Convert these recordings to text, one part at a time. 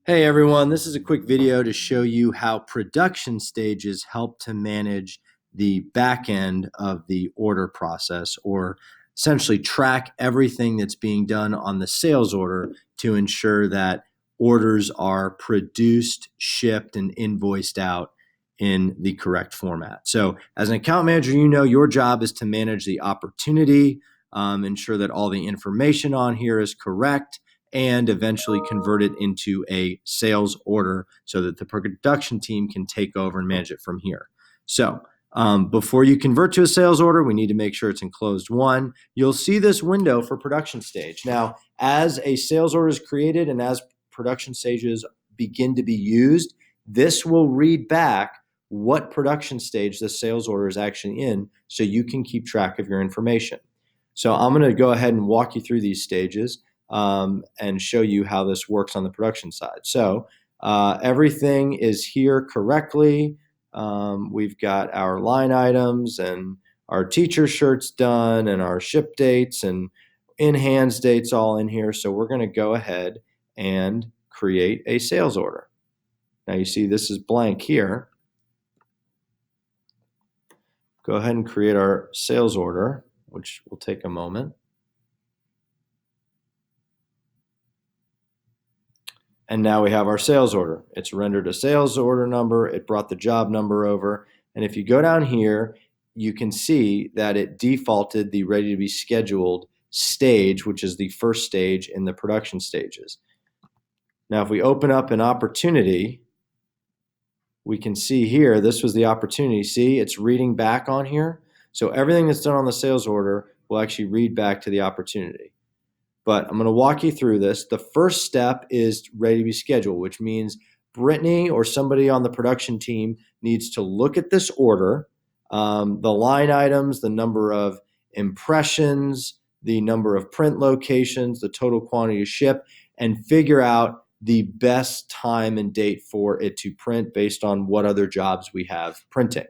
Hey everyone, this is a quick video to show you how production stages help to manage the back end of the order process, or essentially track everything that's being done on the sales order to ensure that orders are produced, shipped, and invoiced out in the correct format. So as an account manager, you know your job is to manage the opportunity, ensure that all the information on here is correct, and eventually convert it into a sales order so that the production team can take over and manage it from here. So before you convert to a sales order, we need to make sure it's enclosed one. You'll see this window for production stage. Now, as a sales order is created and as production stages begin to be used, this will read back what production stage the sales order is actually in so you can keep track of your information. So I'm going to go ahead and walk you through these stages and show you how this works on the production side. So everything is here correctly. We've got our line items and our teacher shirts done and our ship dates and in-hands dates all in here. So we're going to go ahead and create a sales order. Now you see this is blank here. Go ahead and create our sales order, which will take a moment. And now we have our sales order. It's rendered a sales order number. It brought the job number over. And if you go down here, you can see that it defaulted the ready to be scheduled stage, which is the first stage in the production stages. Now, if we open up an opportunity, we can see here, this was the opportunity. See, it's reading back on here. So everything that's done on the sales order will actually read back to the opportunity. But I'm going to walk you through this. The first step is ready to be scheduled, which means Brittany or somebody on the production team needs to look at this order, the line items, the number of impressions, the number of print locations, the total quantity to ship, and figure out the best time and date for it to print based on what other jobs we have printing.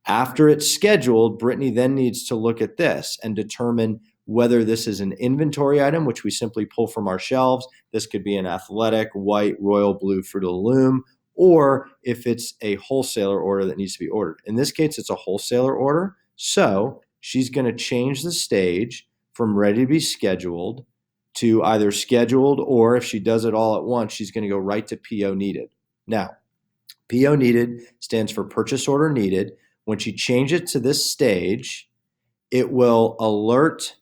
After it's scheduled, Brittany then needs to look at this and determine whether this is an inventory item, which we simply pull from our shelves. This could be an athletic, white, royal blue Fruit of the Loom, or if it's a wholesaler order that needs to be ordered. In this case, it's a wholesaler order. So she's going to change the stage from ready to be scheduled to either scheduled, or if she does it all at once, she's going to go right to PO needed. Now, PO needed stands for purchase order needed. When she changes it to this stage, it will alert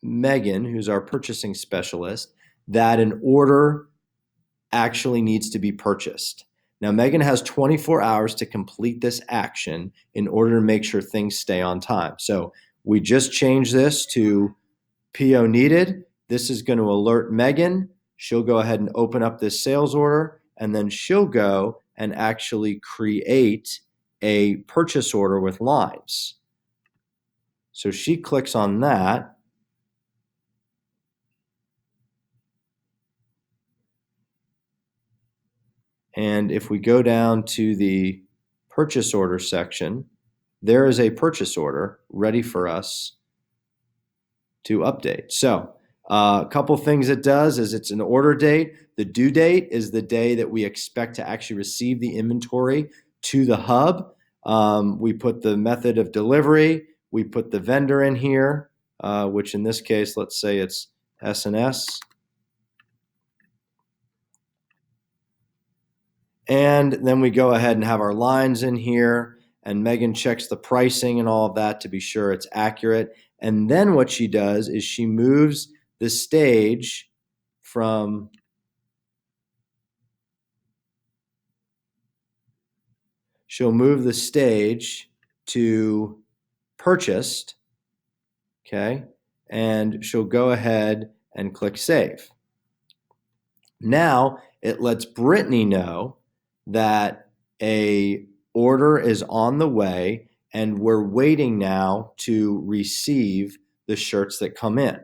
Megan, who's our purchasing specialist, that an order actually needs to be purchased. Now, Megan has 24 hours to complete this action in order to make sure things stay on time. So we just changed this to PO needed. This is going to alert Megan. She'll go ahead and open up this sales order, and then she'll go and actually create a purchase order with lines. So she clicks on that. And if we go down to the purchase order section, there is a purchase order ready for us to update. So a couple things it does is it's an order date. The due date is the day that we expect to actually receive the inventory to the hub. We put the method of delivery. We put the vendor in here, which in this case, let's say it's S&S. And then we go ahead and have our lines in here, and Megan checks the pricing and all of that to be sure it's accurate. And then what she does is she moves the stage from she'll move the stage to purchased, okay? And she'll go ahead and click save. Now it lets Brittany know that a order is on the way and we're waiting now to receive the shirts that come in.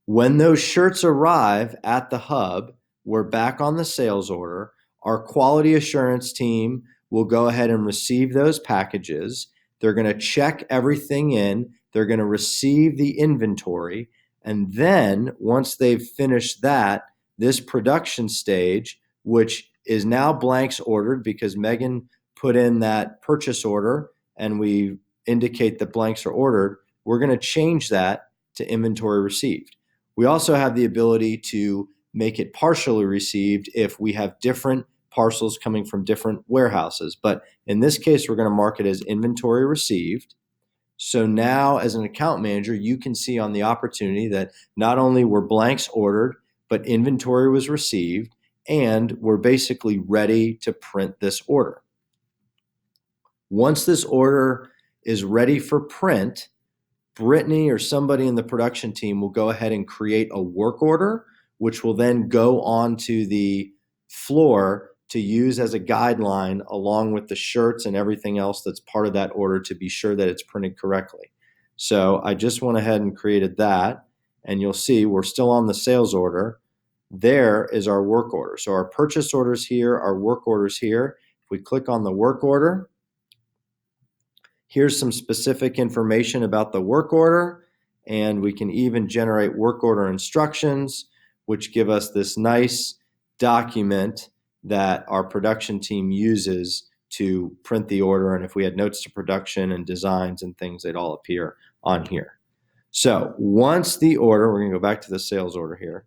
When those shirts arrive at the hub, we're back on the sales order. Our quality assurance team will go ahead and receive those packages. They're going to check everything in. They're going to receive the inventory. And then once they've finished that, this production stage which is now blanks ordered because Megan put in that purchase order and we indicate that blanks are ordered. We're going to change that to inventory received. We also have the ability to make it partially received if we have different parcels coming from different warehouses. But in this case, we're going to mark it as inventory received. So now as an account manager, you can see on the opportunity that not only were blanks ordered, but inventory was received, and we're basically ready to print this order. Once this order is ready for print, Brittany or somebody in the production team will go ahead and create a work order, which will then go onto the floor to use as a guideline along with the shirts and everything else that's part of that order to be sure that it's printed correctly. So I just went ahead and created that, and you'll see we're still on the sales order. There is our work order. So our purchase orders here, our work orders here. If we click on the work order, here's some specific information about the work order, and we can even generate work order instructions, which give us this nice document that our production team uses to print the order. And if we had notes to production and designs and things, they'd all appear on here. So once the order, we're going to go back to the sales order here.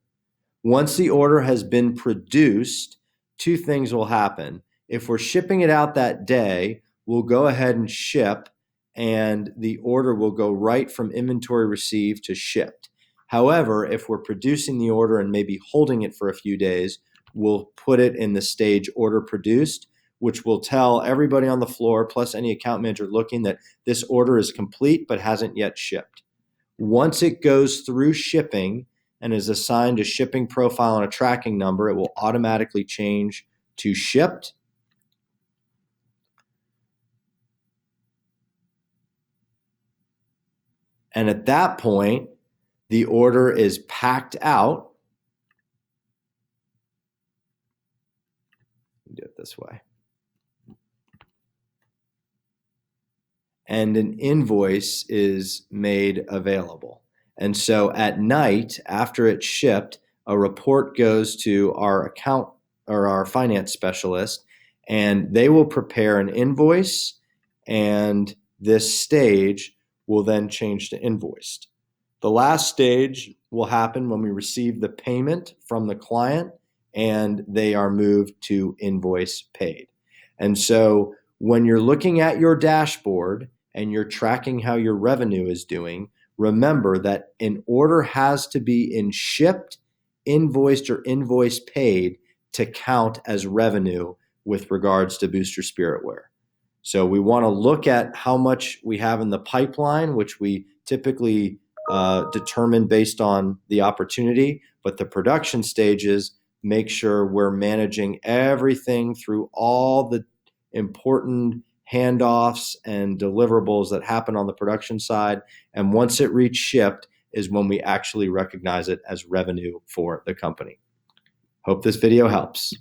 Once the order has been produced, two things will happen. If we're shipping it out that day, we'll go ahead and ship, and the order will go right from inventory received to shipped. However, if we're producing the order and maybe holding it for a few days, we'll put it in the stage order produced, which will tell everybody on the floor, plus any account manager looking, that this order is complete but hasn't yet shipped. Once it goes through shipping and is assigned a shipping profile and a tracking number, it will automatically change to shipped. And at that point, the order is packed out. Do it this way. And an invoice is made available. And so at night, after it's shipped, a report goes to our account or our finance specialist, and they will prepare an invoice, and this stage will then change to invoiced. The last stage will happen when we receive the payment from the client and they are moved to invoice paid. And so when you're looking at your dashboard and you're tracking how your revenue is doing, remember that an order has to be in shipped, invoiced, or invoice paid to count as revenue with regards to Booster Spiritwear. So we want to look at how much we have in the pipeline, which we typically determine based on the opportunity, but the production stages make sure we're managing everything through all the important handoffs and deliverables that happen on the production side. And once it reaches shipped is when we actually recognize it as revenue for the company. Hope this video helps.